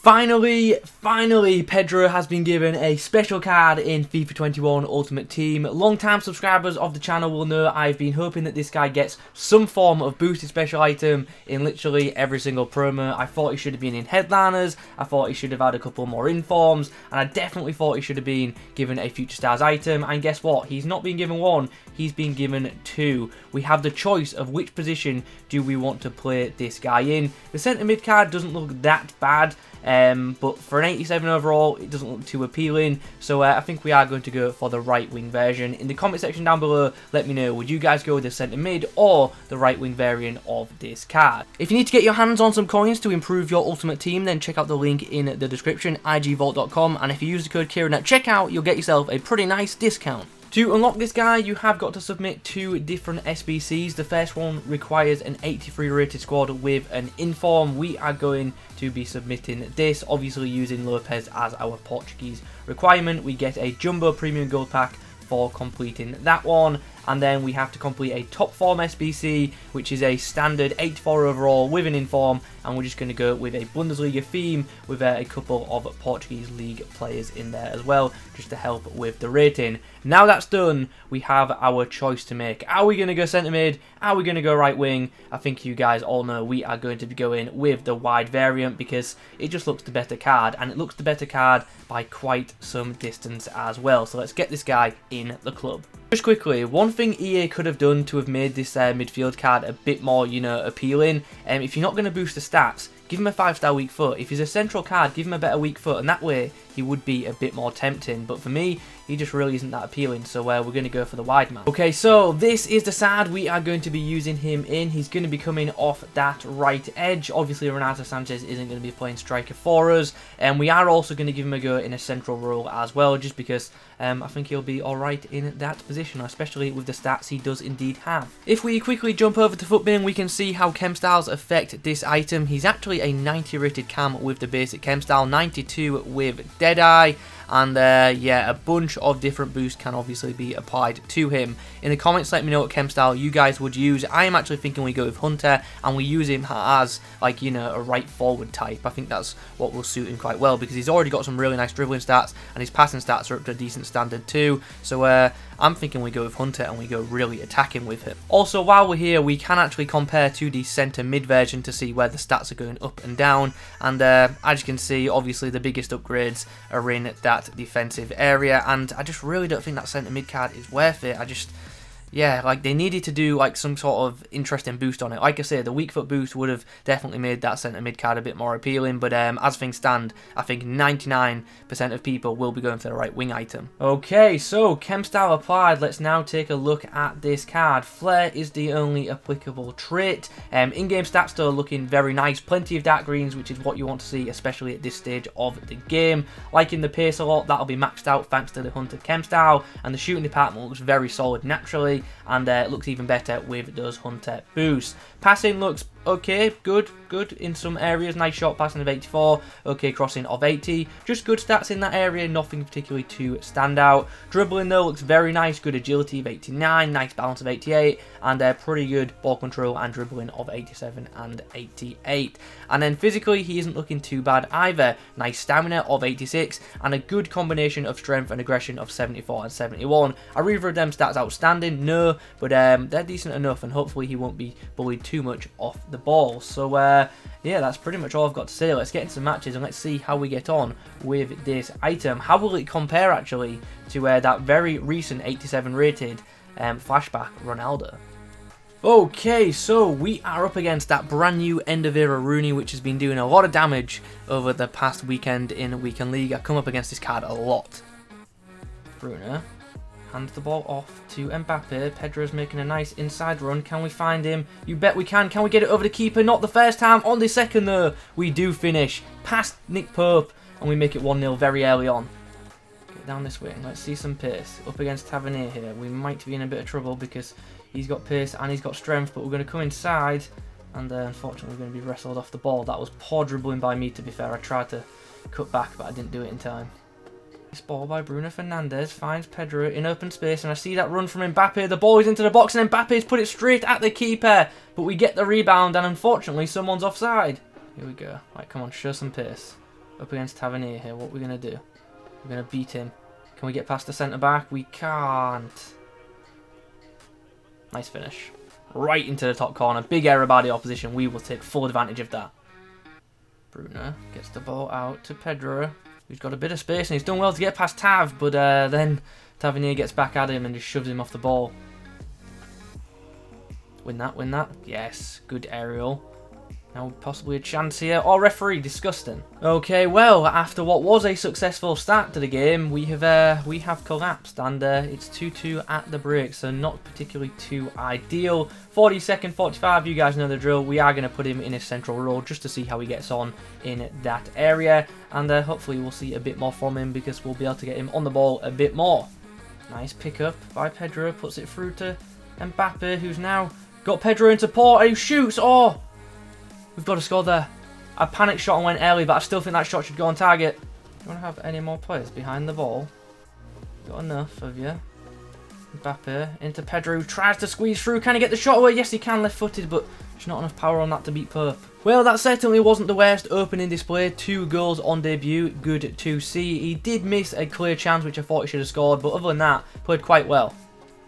Finally, Pedro has been given a special card in FIFA 21 Ultimate Team. Long-time subscribers of the channel will know I've been hoping that this guy gets some form of boosted special item in literally every single promo. I thought he should have been in headliners, I thought he should have had a couple more informs, and I definitely thought he should have been given a Future Stars item. And guess what? He's not been given one, he's been given two. We have the choice of which position do we want to play this guy in. The centre mid card doesn't look that bad. But for an 87 overall, it doesn't look too appealing, so I think we are going to go for the right wing version. In the comment section down below, let me know, would you guys go with the centre mid or the right wing variant of this card? If you need to get your hands on some coins to improve your ultimate team, then check out the link in the description, igvault.com, and if you use the code Kieran at checkout, you'll get yourself a pretty nice discount. To unlock this guy, you have got to submit 2 different SBCs. The first one requires an 83 rated squad with an inform. We are going to be submitting this, obviously using Lopez as our Portuguese requirement. We get a Jumbo Premium Gold Pack for completing that one, and then we have to complete a top form SBC, which is a standard 84 overall with an inform, and we're just going to go with a Bundesliga theme with a couple of Portuguese league players in there as well, just to help with the rating. Now that's done, we have our choice to make. Are we going to go centre mid? Are we going to go right wing? I think you guys all know we are going to be going with the wide variant because it just looks the better card, and it looks the better card by quite some distance as well. So let's get this guy in the club. Just quickly, one thing EA could have done to have made this midfield card a bit more, appealing. If you're not going to boost the stats, give him a 5-star weak foot. If he's a central card, give him a better weak foot, and that way he would be a bit more tempting. But for me, he just really isn't that appealing, so we're going to go for the wide man. Okay, so this is the side we are going to be using him in. He's going to be coming off that right edge. Obviously, Renato Sanchez isn't going to be playing striker for us, and we are also going to give him a go in a central role as well, just because I think he'll be alright in that position, especially with the stats he does indeed have. If we quickly jump over to FUTBIN, we can see how chem styles affect this item. He's actually a 90 rated cam with the basic chem style, 92 with Deadeye, and yeah, a bunch of different boosts can obviously be applied to him. In the comments, let me know what chem style you guys would use. I am actually thinking we go with Hunter, and we use him as, like, a right forward type. I think that's what will suit him quite well, because he's already got some really nice dribbling stats, and his passing stats are up to a decent standard too. So I'm thinking we go with Hunter and we go really attacking with him. Also, while we're here, we can actually compare to the centre mid version to see where the stats are going up and down, and as you can see, obviously the biggest upgrades are in that defensive area, and I just really don't think that centre mid card is worth it. Yeah, like, they needed to do like some sort of interesting boost on it. Like I say, the weak foot boost would have definitely made that centre mid card a bit more appealing, but as things stand, I think 99% of people will be going for the right wing item. Okay, so chem style applied. Let's now take a look at this card. Flare is the only applicable trait. In-game stats still looking very nice. Plenty of dark greens, which is what you want to see, especially at this stage of the game. Liking the pace a lot, that'll be maxed out thanks to the Hunter chem style, and the shooting department looks very solid naturally, and it looks even better with those Hunter boosts. Passing looks okay, good in some areas. Nice shot passing of 84, okay crossing of 80. Just good stats in that area, nothing particularly to stand out. Dribbling though looks very nice, good agility of 89, nice balance of 88, and pretty good ball control and dribbling of 87 and 88. And then physically, he isn't looking too bad either. Nice stamina of 86, and a good combination of strength and aggression of 74 and 71. Are either of them stats outstanding? No, but they're decent enough, and hopefully he won't be bullied too much off the ball. So yeah, that's pretty much all I've got to say. Let's get into some matches and let's see how we get on with this item. How will it compare actually to that very recent 87 rated flashback Ronaldo? Okay, so we are up against that brand new end of era Rooney, which has been doing a lot of damage over the past weekend in Weekend League. I come up against this card a lot. Bruno hands the ball off to Mbappe. Pedro's making a nice inside run. Can we find him? You bet we can. Can we get it over the keeper? Not the first time. On the second though, we do finish. Past Nick Pope, and we make it 1-0 very early on. Get down this way and let's see some pace. Up against Tavernier here. We might be in a bit of trouble because he's got pace and he's got strength, but we're going to come inside, and unfortunately we're going to be wrestled off the ball. That was poor dribbling by me, to be fair. I tried to cut back, but I didn't do it in time. This ball by Bruno Fernandes finds Pedro in open space, and I see that run from Mbappe. The ball is into the box, and Mbappe's put it straight at the keeper, but we get the rebound, and unfortunately someone's offside. Here we go. Right, come on, show some pace. up against Tavernier here. What we're going to do? We're going to beat him. Can we get past the centre-back? We can't. Nice finish. Right into the top corner. Big error by the opposition. We will take full advantage of that. Bruno gets the ball out to Pedro, who's got a bit of space, and he's done well to get past Tav, but then Tavernier gets back at him and just shoves him off the ball. Win that, win that. Yes, good aerial. Now possibly a chance here. Oh, referee, disgusting. Okay, well, after what was a successful start to the game, we have collapsed, and it's 2-2 at the break, so not particularly too ideal. 42nd, 45, you guys know the drill. We are going to put him in a central role just to see how he gets on in that area, and hopefully we'll see a bit more from him because we'll be able to get him on the ball a bit more. Nice pickup by Pedro, puts it through to Mbappe, who's now got Pedro into Pote, who shoots. Oh! We've got to score there. I panic shot and went early, but I still think that shot should go on target. Do you want to have any more players behind the ball? Got enough of you. Mbappe into Pedro, who tries to squeeze through. Can he get the shot away? Yes, he can, left-footed, but there's not enough power on that to beat Pope. Well, that certainly wasn't the worst opening display. 2 goals on debut, good to see. He did miss a clear chance, which I thought he should have scored, but other than that, played quite well.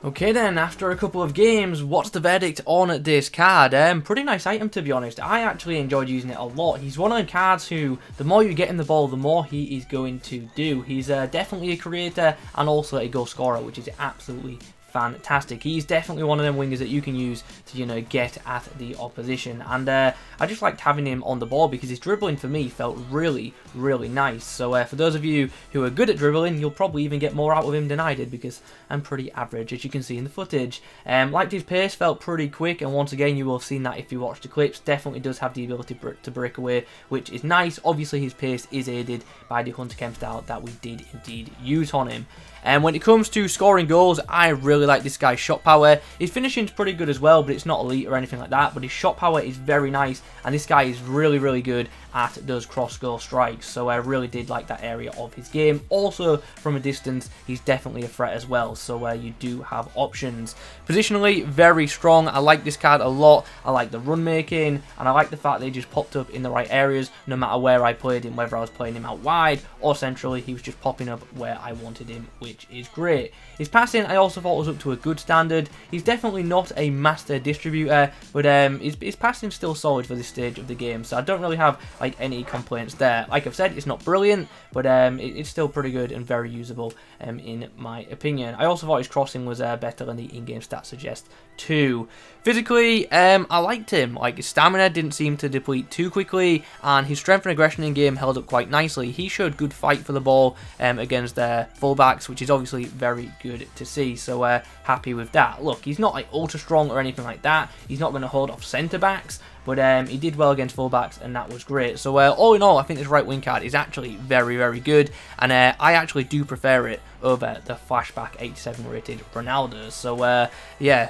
Okay then, after a couple of games, what's the verdict on this card? Pretty nice item, to be honest. I actually enjoyed using it a lot. He's one of the cards who, the more you get in the ball, the more he is going to do. He's definitely a creator and also a goal scorer, which is absolutely fantastic. He's definitely one of them wingers that you can use to, you know, get at the opposition. And I just liked having him on the ball because his dribbling for me felt really, really nice. So for those of you who are good at dribbling, you'll probably even get more out of him than I did because I'm pretty average, as you can see in the footage. Liked his pace, felt pretty quick, and once again you will have seen that if you watch the clips. Definitely does have the ability to break away, which is nice. Obviously his pace is aided by the Hunter Kemp style that we did indeed use on him. And when it comes to scoring goals, I really like this guy's shot power. His finishing's pretty good as well, but it's not elite or anything like that. But his shot power is very nice, and this guy is really, really good at those cross-goal strikes. So I really did like that area of his game. Also, from a distance, he's definitely a threat as well. So you do have options. Positionally, very strong. I like this card a lot. I like the run making, and I like the fact that he just popped up in the right areas, no matter where I played him, whether I was playing him out wide or centrally. He was just popping up where I wanted him, which is great. His passing, I also thought was up to a good standard. He's definitely not a master distributor, but his passing's still solid for this stage of the game, so I don't really have like any complaints there. Like I've said, it's not brilliant, but it's still pretty good and very usable in my opinion. I also thought his crossing was better than the in-game stats suggest too. Physically, I liked him. Like, his stamina didn't seem to deplete too quickly, and his strength and aggression in game held up quite nicely. He showed good fight for the ball against their fullbacks, which is obviously very good to see. So happy with that. Look, he's not like ultra strong or anything like that. He's not going to hold off centre backs, but he did well against fullbacks, and that was great. So all in all, I think this right wing card is actually very, very good, and I actually do prefer it over the flashback 87 rated Ronaldo. So yeah,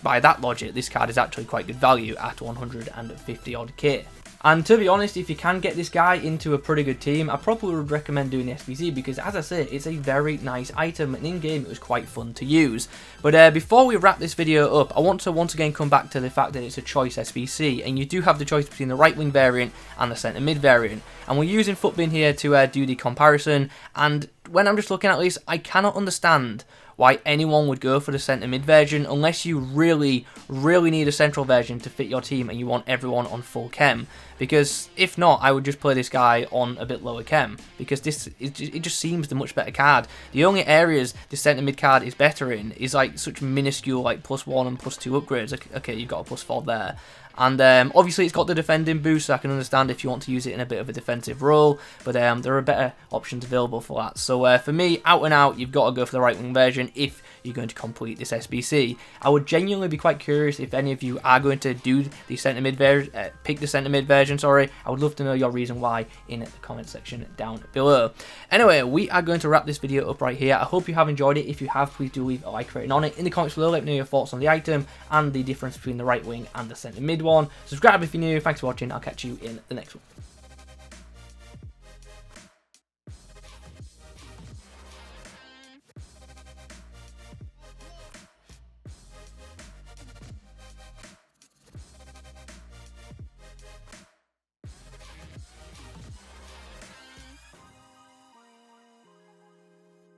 by that logic, this card is actually quite good value at 150 odd K. And to be honest, if you can get this guy into a pretty good team, I probably would recommend doing the SBC because, as I say, it's a very nice item, and in-game it was quite fun to use. But before we wrap this video up, I want to once again come back to the fact that it's a choice SBC, and you do have the choice between the right wing variant and the centre mid variant. And we're using Footbin here to do the comparison, and when I'm just looking at this, I cannot understand why anyone would go for the centre mid version unless you really, really need a central version to fit your team and you want everyone on full chem. Because if not, I would just play this guy on a bit lower chem, because it just seems the much better card. The only areas the centre mid card is better in is like such minuscule like +1 and +2 upgrades. Okay, you've got a +4 there. And obviously it's got the defending boost, so I can understand if you want to use it in a bit of a defensive role, but there are better options available for that. So for me, out and out, you've got to go for the right wing version if you're going to complete this SBC. I would genuinely be quite curious if any of you are going to do the centre mid version, pick the centre mid version, sorry. I would love to know your reason why in the comment section down below. Anyway, we are going to wrap this video up right here. I hope you have enjoyed it. If you have, please do leave a like rating on it. In the comments below, let me know your thoughts on the item and the difference between the right wing and the centre mid one. Subscribe if you're new. Thanks for watching. I'll catch you in the next one.